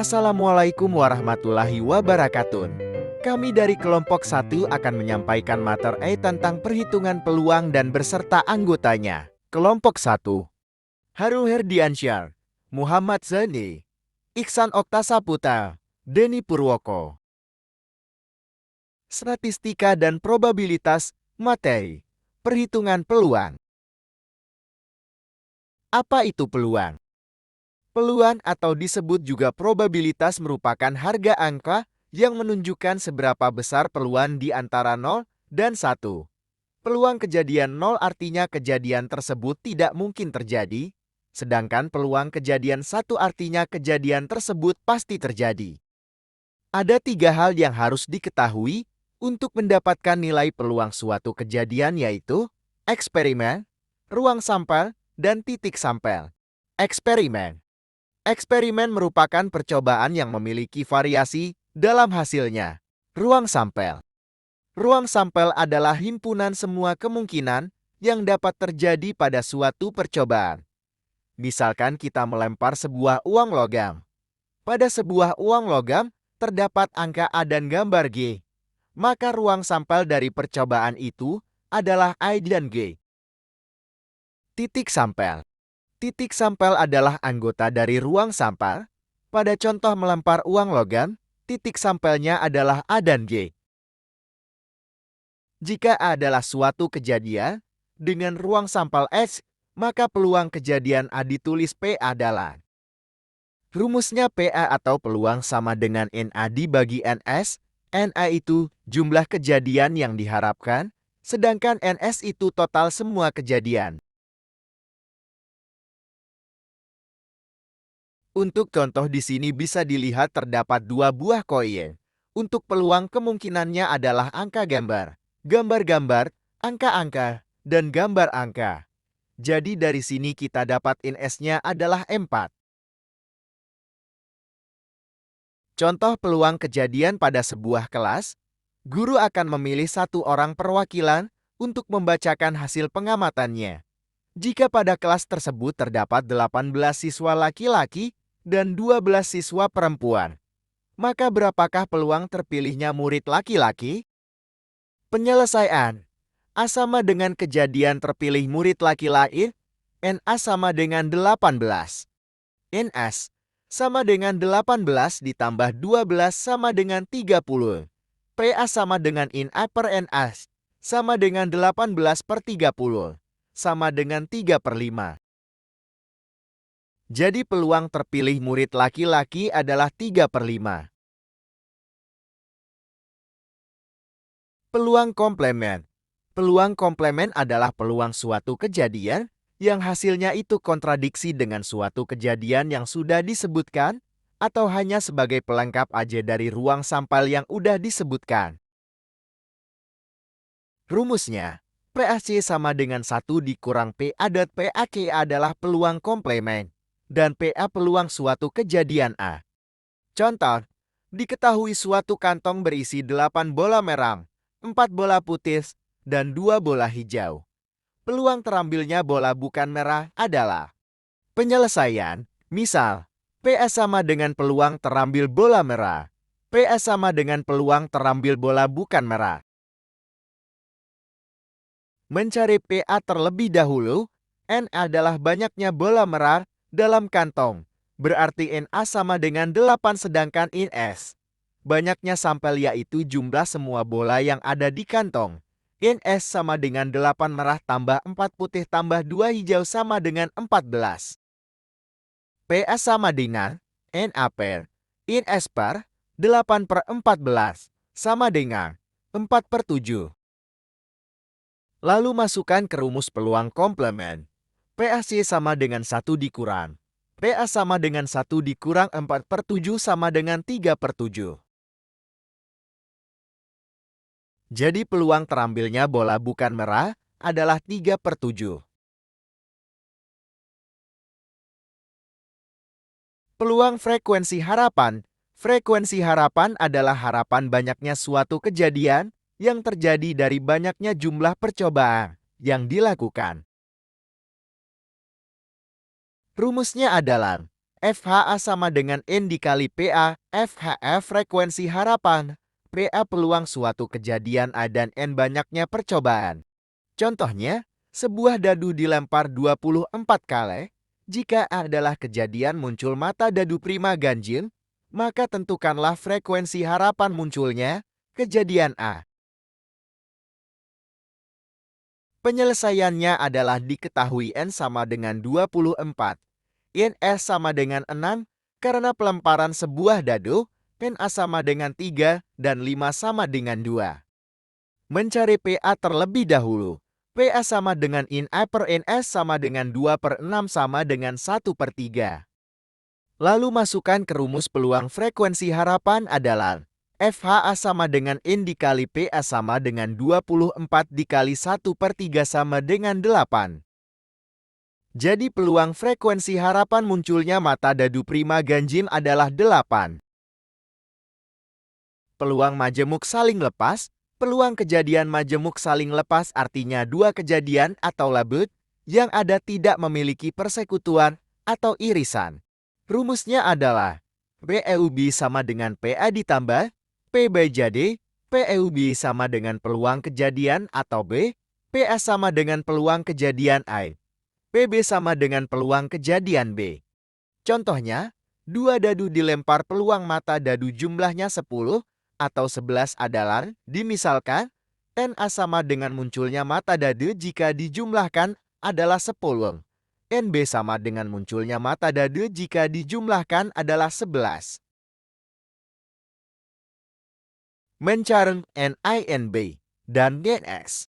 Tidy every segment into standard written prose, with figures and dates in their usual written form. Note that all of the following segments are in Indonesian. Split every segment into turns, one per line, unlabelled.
Assalamualaikum warahmatullahi wabarakatuh. Kami dari kelompok 1 akan menyampaikan materi tentang perhitungan peluang dan berserta anggotanya. Kelompok 1. Haru Herdiansyah, Muhammad Zani, Iksan Oktasaputra, Denny Purwoko. Statistika dan probabilitas materi. Perhitungan peluang. Apa itu peluang? Peluang atau disebut juga probabilitas merupakan harga angka yang menunjukkan seberapa besar peluang di antara 0 dan 1. Peluang kejadian 0 artinya kejadian tersebut tidak mungkin terjadi, sedangkan peluang kejadian 1 artinya kejadian tersebut pasti terjadi. Ada 3 hal yang harus diketahui untuk mendapatkan nilai peluang suatu kejadian, yaitu eksperimen, ruang sampel, dan titik sampel. Eksperimen. Eksperimen merupakan percobaan yang memiliki variasi dalam hasilnya. Ruang sampel. Ruang sampel adalah himpunan semua kemungkinan yang dapat terjadi pada suatu percobaan. Misalkan kita melempar sebuah uang logam. Pada sebuah uang logam terdapat angka A dan gambar G. Maka ruang sampel dari percobaan itu adalah A dan G. Titik sampel. Titik sampel adalah anggota dari ruang sampel. Pada contoh melempar uang logam, titik sampelnya adalah A dan G. Jika A adalah suatu kejadian dengan ruang sampel S, maka peluang kejadian A ditulis P adalah. Rumusnya PA atau peluang sama dengan NA dibagi NS. NA itu jumlah kejadian yang diharapkan, sedangkan NS itu total semua kejadian. Untuk contoh di sini bisa dilihat terdapat 2 buah koin. Untuk peluang kemungkinannya adalah angka gambar, gambar-gambar, angka-angka, dan gambar angka. Jadi dari sini kita dapat NS-nya adalah 4. Contoh peluang kejadian pada sebuah kelas, guru akan memilih 1 orang perwakilan untuk membacakan hasil pengamatannya. Jika pada kelas tersebut terdapat 18 siswa laki-laki dan 12 siswa perempuan, maka berapakah peluang terpilihnya murid laki-laki? Penyelesaian. A sama dengan kejadian terpilih murid laki-laki, NA sama dengan 18. NS sama dengan 18 ditambah 12 sama dengan 30. PA sama dengan NA per NS sama dengan 18 per 30. Sama dengan 3/5. Jadi peluang terpilih murid laki-laki adalah 3/5. Peluang komplemen. Peluang komplemen adalah peluang suatu kejadian yang hasilnya itu kontradiksi dengan suatu kejadian yang sudah disebutkan atau hanya sebagai pelengkap aja dari ruang sampel yang udah disebutkan. Rumusnya, PAC sama dengan 1 dikurang PA dan PAK adalah peluang komplemen, dan PA peluang suatu kejadian A. Contoh, diketahui suatu kantong berisi 8 bola merah, 4 bola putih, dan 2 bola hijau. Peluang terambilnya bola bukan merah adalah. Penyelesaian, misal, PA sama dengan peluang terambil bola merah. PA sama dengan peluang terambil bola bukan merah. Mencari PA terlebih dahulu, N adalah banyaknya bola merah dalam kantong. Berarti NA sama dengan 8 sedangkan NS banyaknya sampel yaitu jumlah semua bola yang ada di kantong. NS sama dengan 8 merah tambah 4 putih tambah 2 hijau sama dengan 14. PA sama dengan NA per NS per 8 per 14 sama dengan 4/7. Lalu masukkan ke rumus peluang komplemen. PAC sama dengan 1 dikurang. PA sama dengan 1 dikurang 4/7 sama dengan 3/7. Jadi peluang terambilnya bola bukan merah adalah 3/7. Peluang frekuensi harapan. Frekuensi harapan adalah harapan banyaknya suatu kejadian yang terjadi dari banyaknya jumlah percobaan yang dilakukan. Rumusnya adalah FHA sama dengan N dikali PA, FHF frekuensi harapan, PA peluang suatu kejadian A dan N banyaknya percobaan. Contohnya, sebuah dadu dilempar 24 kali. Jika A adalah kejadian muncul mata dadu prima ganjil, maka tentukanlah frekuensi harapan munculnya kejadian A. Penyelesaiannya adalah diketahui N sama dengan 24. NS sama dengan 6, karena pelemparan sebuah dadu, NA sama dengan 3, dan 5 sama dengan 2. Mencari PA terlebih dahulu. PA sama dengan INA per NS sama dengan 2 per 6 sama dengan 1 per 3. Lalu masukkan ke rumus peluang frekuensi harapan adalah FHA sama dengan N dikali PA sama dengan 24 dikali 1 per 3 sama dengan 8. Jadi peluang frekuensi harapan munculnya mata dadu prima ganjil adalah 8. Peluang majemuk saling lepas. Peluang kejadian majemuk saling lepas artinya dua kejadian atau labut yang ada tidak memiliki persekutuan atau irisan. Rumusnya adalah PEUB sama dengan PA ditambah PB jadi PEUB sama dengan peluang kejadian atau B, PA sama dengan peluang kejadian A. PB sama dengan peluang kejadian B. Contohnya, dua dadu dilempar peluang mata dadu jumlahnya 10 atau 11 adalah, dimisalkan, NA sama dengan munculnya mata dadu jika dijumlahkan adalah 10. NB sama dengan munculnya mata dadu jika dijumlahkan adalah 11. Mencari NINB dan NX.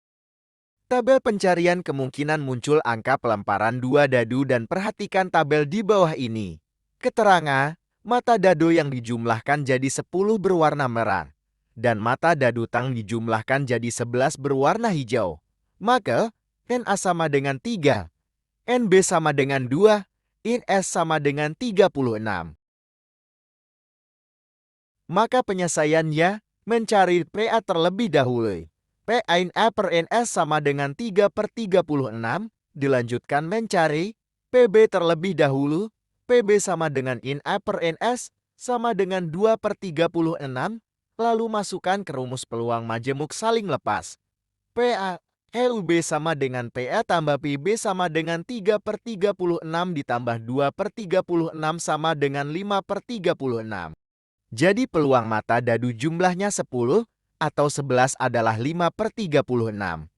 Tabel pencarian kemungkinan muncul angka pelemparan dua dadu dan perhatikan tabel di bawah ini. Keterangan, mata dadu yang dijumlahkan jadi 10 berwarna merah, dan mata dadu tang dijumlahkan jadi 11 berwarna hijau. Maka, NA sama dengan 3, NB sama dengan 2, NS sama dengan 36. Maka penyelesaiannya, mencari PA terlebih dahulu. PA per NS sama dengan 3 per 36, dilanjutkan mencari PB terlebih dahulu. PB sama dengan INA per NS sama dengan 2 per 36, lalu masukkan ke rumus peluang majemuk saling lepas. PA LUB sama dengan PA tambah PB sama dengan 3 per 36 ditambah 2 per 36 sama dengan 5 per 36. Jadi peluang mata dadu jumlahnya 10 atau 11 adalah 5 per 36.